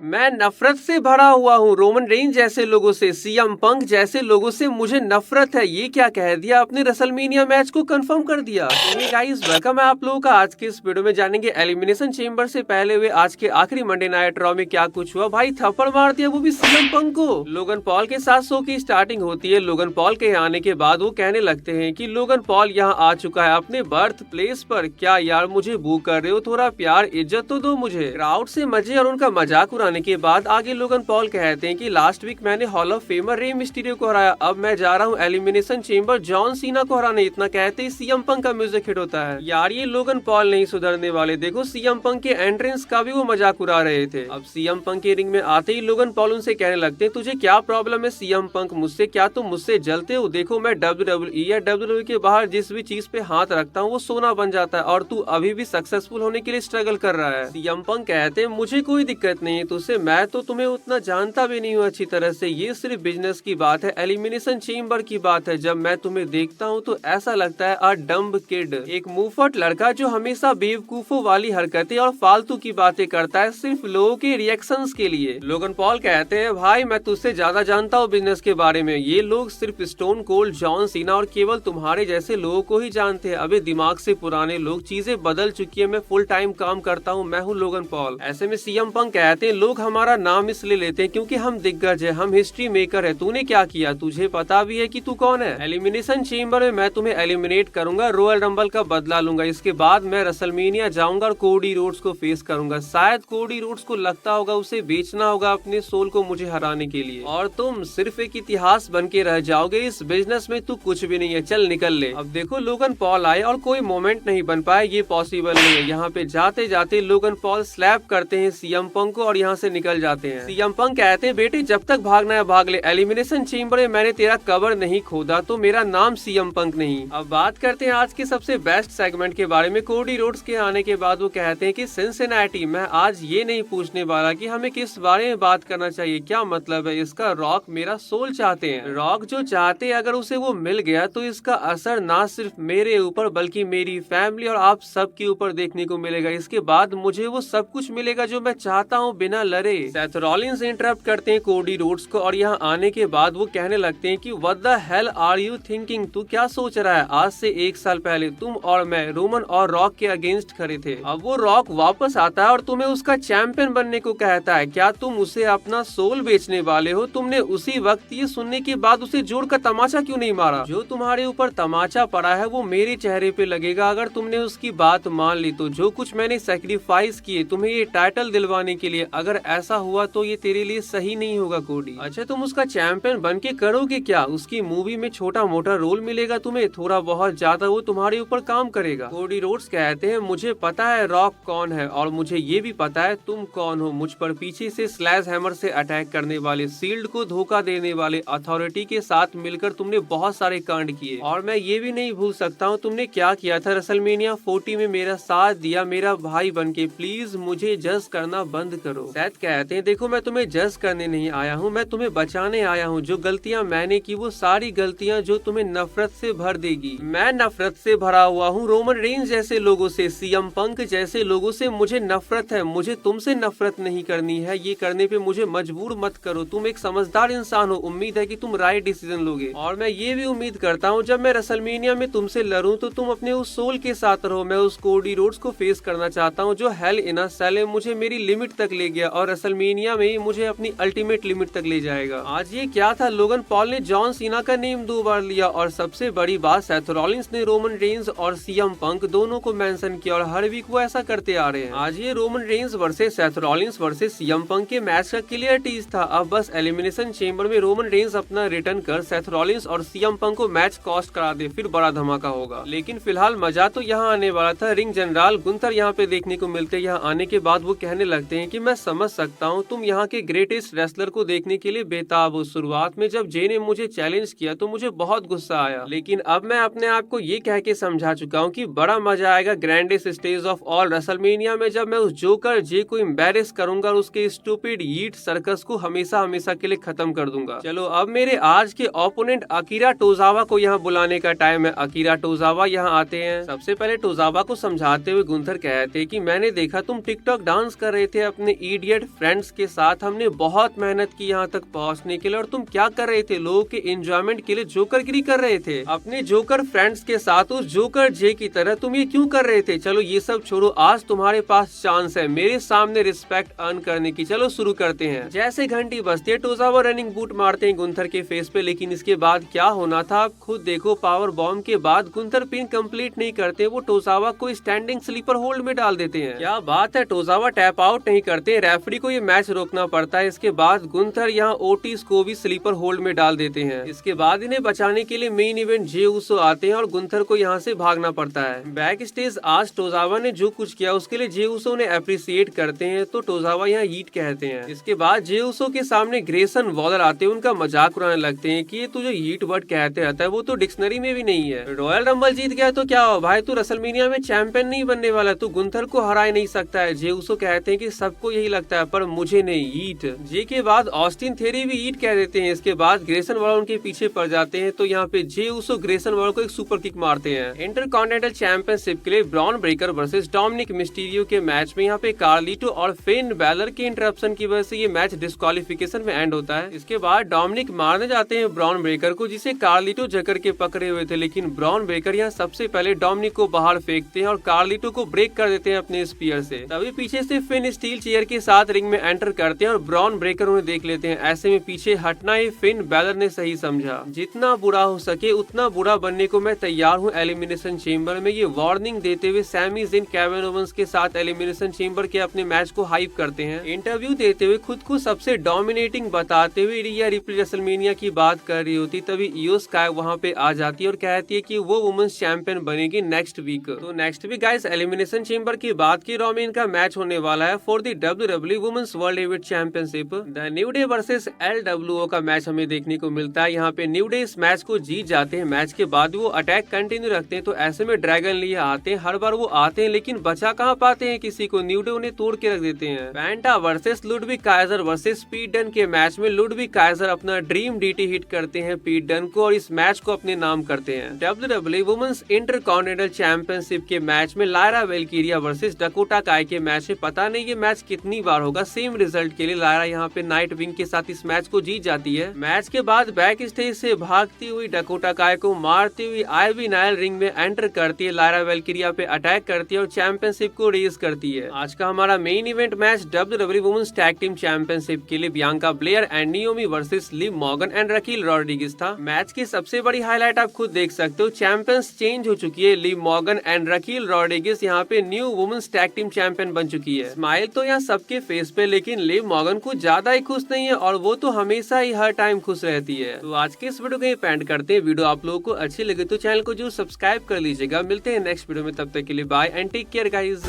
मैं नफरत से भरा हुआ हूँ रोमन रेंज जैसे लोगों से, सीएम पंक जैसे लोगों से मुझे नफरत है। ये क्या कह दिया, अपने रेसलमेनिया मैच को कंफर्म कर दिया। तो गाइस वेलकम है आप लोगों का। आज के इस वीडियो में जानेंगे एलिमिनेशन चेंबर से पहले हुए आज के आखिरी मंडे नाइट रॉ में क्या कुछ हुआ। भाई थप्पड़ मार दिया वो भी सीएम पंक को। लोगन पॉल के साथ शो की स्टार्टिंग होती है। लोगन पॉल के यहाँ आने के बाद वो कहने लगते हैं कि लोगन पॉल यहाँ आ चुका है अपने बर्थ प्लेस पर। क्या यार मुझे बू कर रहे हो, थोड़ा प्यार इज्जत तो दो मुझे। क्राउड से मजे और उनका मजाक उड़ाने के बाद आगे लोगन पॉल कहते हैं कि लास्ट वीक मैंने hall of famer Rey Mysterio को हराया, अब मैं जा रहा हूँ एलिमिनेशन चेंबर जॉन सीना को हराने। इतना कहते ही सीएम पंक का म्यूजिक हिट होता है। यार ये लोगन पॉल नहीं सुधरने वाले। देखो सीएम पंक के एंट्रेंस का भी वो मजाक उड़ा रहे थे। अब सीएम पंक के रिंग में आते ही लोगन पॉल उनसे कहने लगते हैं तुझे क्या प्रॉब्लम है सीएम पंक मुझसे, क्या तुम मुझसे जलते हो? देखो मैं WWE या WWE के बाहर जिस भी चीज पे हाथ रखता हूँ वो सोना बन जाता है और तू अभी भी सक्सेसफुल होने के लिए स्ट्रगल कर रहा है। सीएम पंक कहते हैं मुझे कोई दिक्कत नहीं है तुझसे, मैं तो तुम्हें उतना जानता भी नहीं हूँ अच्छी तरह से। ये सिर्फ बिजनेस की बात है, एलिमिनेशन चेंबर की बात है। जब मैं तुम्हें देखता हूँ तो ऐसा लगता है अ डम्ब किड, एक मुंहफट लड़का जो हमेशा बेवकूफों वाली हरकतें और फालतू की बातें करता है सिर्फ लोगों के रिएक्शंस के लिए। लोगन पॉल कहते हैं भाई मैं तुझसे ज्यादा जानता हूँ बिजनेस के बारे में। ये लोग सिर्फ स्टोन कोल्ड, जॉन सीना और केवल तुम्हारे जैसे लोगों को ही जानते हैं। अबे दिमाग से पुराने लोग, चीजें बदल चुकी है। मैं फुल टाइम काम करता हूँ, मैं हूँ लोगन पॉल। ऐसे में सीएम पंक कहते हैं लोग हमारा नाम इसलिए लेते हैं क्योंकि हम दिग्गज है, हम हिस्ट्री मेकर है। तूने क्या किया, तुझे पता भी है कि तू कौन है? एलिमिनेशन चेंबर में मैं तुम्हें एलिमिनेट करूंगा, रॉयल रंबल का बदला लूंगा, इसके बाद मैं रेसलमेनिया जाऊंगा और कोडी रोड्स को फेस करूंगा। शायद कोडी रोड्स को लगता होगा उसे बेचना होगा अपने सोल को मुझे हराने के लिए, और तुम सिर्फ एक इतिहास बन के रह जाओगे। इस बिजनेस में तू कुछ भी नहीं है, चल निकल ले। अब देखो लोगन पॉल आए और कोई मोमेंट नहीं बन पाए, ये पॉसिबल नहीं है। यहाँ पे जाते जाते लोगन पॉल स्लैप करते हैं सीएम पंक को और यहाँ से निकल जाते हैं। सीएम पंक कहते हैं बेटे जब तक भागना है भाग ले, एलिमिनेशन चेंबर में मैंने तेरा कबर नहीं खोदा तो मेरा नाम सीएम पंक नहीं। अब बात करते हैं आज के सबसे बेस्ट सेगमेंट के बारे में। कोडी रोड्स के आने के बाद वो कहते हैं कि सिंसिनाटी, मैं आज ये नहीं पूछने वाला कि हमें किस बारे में बात करना चाहिए, क्या मतलब है इसका, रॉक मेरा सोल चाहते हैं। रॉक जो चाहते हैं अगर उसे वो मिल गया तो इसका असर ना सिर्फ मेरे ऊपर बल्कि मेरी फैमिली और आप सबके ऊपर देखने को मिलेगा। इसके बाद मुझे वो सब कुछ मिलेगा जो मैं चाहता हूँ बिना लड़े। सेथ रॉलिंस इंटरप्ट करते हैं कोडी रोड्स को और यहाँ आने के बाद वो कहने लगते हैं कि what the hell are you thinking, तू क्या सोच रहा है? आज से 1 साल पहले तुम और मैं रोमन और रॉक के अगेंस्ट खड़े थे। अब वो रॉक वापस आता है और तुम्हें उसका चैंपियन बनने को कहता है। क्या तुम उसे अपना सोल बेचने वाले हो? तुमने उसी वक्त ये सुनने के बाद उसे जोर का तमाचा क्यों नहीं मारा? जो तुम्हारे ऊपर तमाचा पड़ा है वो मेरे चेहरे पे लगेगा अगर तुमने उसकी बात मान ली तो। जो कुछ मैंने सेक्रीफाइस किए तुम्हें ये टाइटल दिलवाने के लिए, अगर ऐसा हुआ तो ये तेरे लिए सही नहीं होगा कोडी। अच्छा तुम उसका चैंपियन बन के करोगे क्या? उसकी मूवी में छोटा मोटा रोल मिलेगा तुम्हें, थोड़ा बहुत ज्यादा वो तुम्हारे ऊपर काम करेगा। कोडी रोड्स कहते हैं मुझे पता है रॉक कौन है और मुझे ये भी पता है तुम कौन हो। मुझ पर पीछे से स्लैश हैमर से अटैक करने वाले, शील्ड को धोखा देने वाले, अथॉरिटी के साथ मिलकर तुमने बहुत सारे कांड किए और मैं ये भी नहीं भूल सकता हूँ तुमने क्या किया था रेसलमेनिया 40 में मेरा साथ दिया मेरा भाई बन के। प्लीज मुझे जज करना बंद करो। सेथ कहते हैं देखो मैं तुम्हें जज करने नहीं आया हूँ, मैं तुम्हें बचाने आया हूँ। जो गलतियाँ मैंने की वो सारी गलतियाँ जो तुम्हें नफरत से भर देगी। मैं नफरत से भरा हुआ हूँ रोमन रेंज जैसे लोगों से, सीएम पंक जैसे लोगों से मुझे नफरत है। मुझे तुमसे नफरत नहीं करनी है, ये करने पे मुझे मजबूर मत करो। तुम एक समझदार इंसान हो, उम्मीद है कि तुम राइट डिसीजन लोगे और मैं ये भी उम्मीद करता हूँ जब मैं रेसलमेनिया में तुमसे लड़ूं तो तुम अपने उस सोल के साथ रहो। मैं उस कोडी रोड्स को फेस करना चाहता हूँ जो हेल इन अ सेल मुझे मेरी लिमिट तक ले गया और रेसलमेनिया में ही मुझे अपनी अल्टीमेट लिमिट तक ले जाएगा। आज ये क्या था, लोगन पॉल ने जॉन सीना का नेम 2 बार लिया और सबसे बड़ी बात सेथ रॉलिंस ने रोमन रेंज और सीएम पंक दोनों को मेंशन किया और हर वीक वो ऐसा करते आ रहे हैं। आज ये Roman Reigns versus Seth Rollins versus CM Punk के मैच का क्लियर टीज था। अब बस एलिमिनेशन चेंबर में रोमन रेंज अपना रिटर्न कर सेथ रॉलिंस और सीएम पंक को मैच कॉस्ट करा दे, फिर बड़ा धमाका होगा। लेकिन फिलहाल मजा तो यहाँ आने वाला था। रिंग जनरल गुंथर यहाँ पे देखने को मिलते। यहाँ आने के बाद वो कहने लगते हैं कि मैं समझ सकता हूँ तुम यहाँ के ग्रेटेस्ट रेसलर को देखने के लिए बेताब हो। शुरुआत में जब जे ने मुझे चैलेंज किया तो मुझे बहुत गुस्सा आया, लेकिन अब मैं अपने आप को ये कह के समझा चुका हूँ कि बड़ा मजा आएगा grandest stage of all WrestleMania में जब मैं उस जोकर जे को एम्बैरेस करूंगा और उसके स्टूपिड यीट सर्कस को हमेशा हमेशा के लिए खत्म कर दूंगा। चलो अब मेरे आज के ओपोनेंट अकीरा टोजावा को यहाँ बुलाने का टाइम है। अकीरा टोजावा यहाँ आते हैं। सबसे पहले टोजावा को समझाते हुए गुंथर कहते हैं कि मैंने देखा तुम टिकटॉक डांस कर रहे थे अपने ईड इडियट फ्रेंड्स के साथ हमने बहुत मेहनत की यहाँ तक पहुँचने के लिए, और तुम क्या कर रहे थे? लोगों के एंजॉयमेंट के लिए जोकरगिरी कर रहे थे अपने जोकर फ्रेंड्स के साथ उस जोकर जे की तरह। तुम ये क्यों कर रहे थे? चलो ये सब छोड़ो, आज तुम्हारे पास चांस है मेरे सामने रिस्पेक्ट अर्न करने की। चलो शुरू करते हैं। जैसे घंटी बजती है टोजावा रनिंग बूट मारते हैं गुंथर के फेस पे, लेकिन इसके बाद क्या होना था आप खुद देखो। पावर बॉम्ब के बाद गुंथर पिन कंप्लीट नहीं करते, वो टोजावा को स्टैंडिंग स्लीपर होल्ड में डाल देते हैं। क्या बात है, टोजावा टैप आउट नहीं करते, रेफरी को ये मैच रोकना पड़ता है। इसके बाद गुंथर यहाँ ओटिस को भी स्लीपर होल्ड में डाल देते हैं। इसके बाद इन्हें बचाने के लिए मेन इवेंट जे उसो आते हैं और गुंथर को यहाँ से भागना पड़ता है। बैक स्टेज आज टोजावा ने जो कुछ किया उसके लिए जे उसो ने अप्रिसिएट करते हैं, तो टोजावा यहाँ यीट कहते हैं। इसके बाद जे उसो के सामने ग्रेसन वॉलर आते हैं, उनका मजाक उड़ाने लगते हैं कि ये तू जो यीट वर्ड कहते रहता है वो तो डिक्शनरी में भी नहीं है। रॉयल रंबल जीत गया तो क्या हो भाई, तू रेसलमेनिया में चैंपियन नहीं बनने वाला, तू गुंथर को हरा नहीं सकता है। जे उसो कहते हैं कि सबको यही लगता है पर मुझे नहीं, यीट। जे के बाद ऑस्टिन थेरी भी यीट कह देते हैं। इसके बाद ग्रेसन वॉलर उनके पीछे पड़ जाते हैं, तो यहाँ पे जे उसो ग्रेसन वॉलर को एक सुपर किक मारते हैं। इंटरकॉन्टिनेंटल चैंपियनशिप के लिए Bron Breakker versus Dominik Mysterio के मैच में यहाँ पे कार्लिटो और फिन बैलर के इंटरप्शन की वजह से ये मैच डिस्क्वालिफिकेशन में एंड होता है। इसके बाद डोमिनिक मारने जाते हैं ब्रॉन ब्रेकर को, जिसे कार्लिटो जकड़ के पकड़े हुए थे, लेकिन ब्रॉन ब्रेकर यहाँ सबसे पहले डोमिनिक को बाहर फेंकते हैं और कार्लिटो को ब्रेक कर देते हैं अपने स्पीयर से। तभी पीछे से फिन स्टील चेयर के साथ रिंग में एंटर करते हैं और ब्रॉन ब्रेकर उन्हें देख लेते हैं। ऐसे में पीछे हटना ही फिन बैलर ने सही समझा। जितना बुरा हो सके उतना बुरा बनने को मैं तैयार हूँ एलिमिनेशन चेंबर में, ये वार्निंग देते हुए सैमी ज़िन केविन ओवेंस के साथ एलिमिनेशन चेंबर के अपने मैच को हाइप करते हैं। इंटरव्यू देते हुए खुद को सबसे डोमिनेटिंग बताते हुए रिया रिप्ली रेसलमेनिया की बात कर रही होती, तभी इयो स्काई वहाँ पे आ जाती है और कहती है कि वो वुमेन्स चैंपियन बनेगी नेक्स्ट वीक। तो next week guys elimination chamber की बात की रॉ में इनका मैच होने वाला है for the WWE women's world heavyweight championship. The new day versus LWO का मैच हमें देखने को मिलता है। यहाँ पे न्यू डे इस मैच को जीत जाते हैं। मैच के बाद वो अटैक कंटिन्यू रखते हैं, तो ऐसे में ड्रैगन लिए आते हैं। हर बार वो आते हैं लेकिन बचा कहाँ पाते हैं किसी को, न्यू डे उन्हें तोड़ के रख देते हैं। पेंटा वर्सेस लुडविग काइजर वर्सेस पीट डन के मैच में लुडविग काइजर अपना ड्रीम डीटी हिट करते हैं पीट डन को और इस मैच को अपने नाम करते हैं। WWE वुमेन्स इंटरकॉन्टिनेंटल चैंपियनशिप के मैच में लायरा वेल्किरिया वर्सेस डकोटा काय के मैच में पता नहीं ये मैच कितनी बार होगा, सेम रिजल्ट के लिए लायरा यहाँ पे नाइट विंग के साथ इस मैच को जीत जाती है। मैच के बाद बैक स्टेज से भागती हुई डकोटा काय को मारती हुई आईवी नायल रिंग में एंटर करती है, लायरा वेल्किरिया पे अटैक करती है और चैंपियनशिप को रेज करती है। आज का हमारा main event match WWE women's tag team championship के लिए Bianca Belair and Naomi versus Liv Morgan and Raquel Rodriguez था। मैच की सबसे बड़ी हाईलाइट आप खुद देख सकते हो, चैंपियंस चेंज हो चुकी है। Liv Morgan and Raquel Rodriguez यहाँ पे new women's tag team champion बन चुकी है। स्माइल तो यहाँ सबके फेस पे, लेकिन लिव मॉर्गन कुछ ज्यादा ही खुश नहीं है और वो तो हमेशा ही हर टाइम खुश रहती है। तो आज के इस वीडियो को यहीं एंड करते हैं। वीडियो आप लोगों को अच्छी लगे तो चैनल को जरूर सब्सक्राइब कर लीजिएगा। मिलते हैं नेक्स्ट वीडियो में, तब तक के लिए bye and take care guys.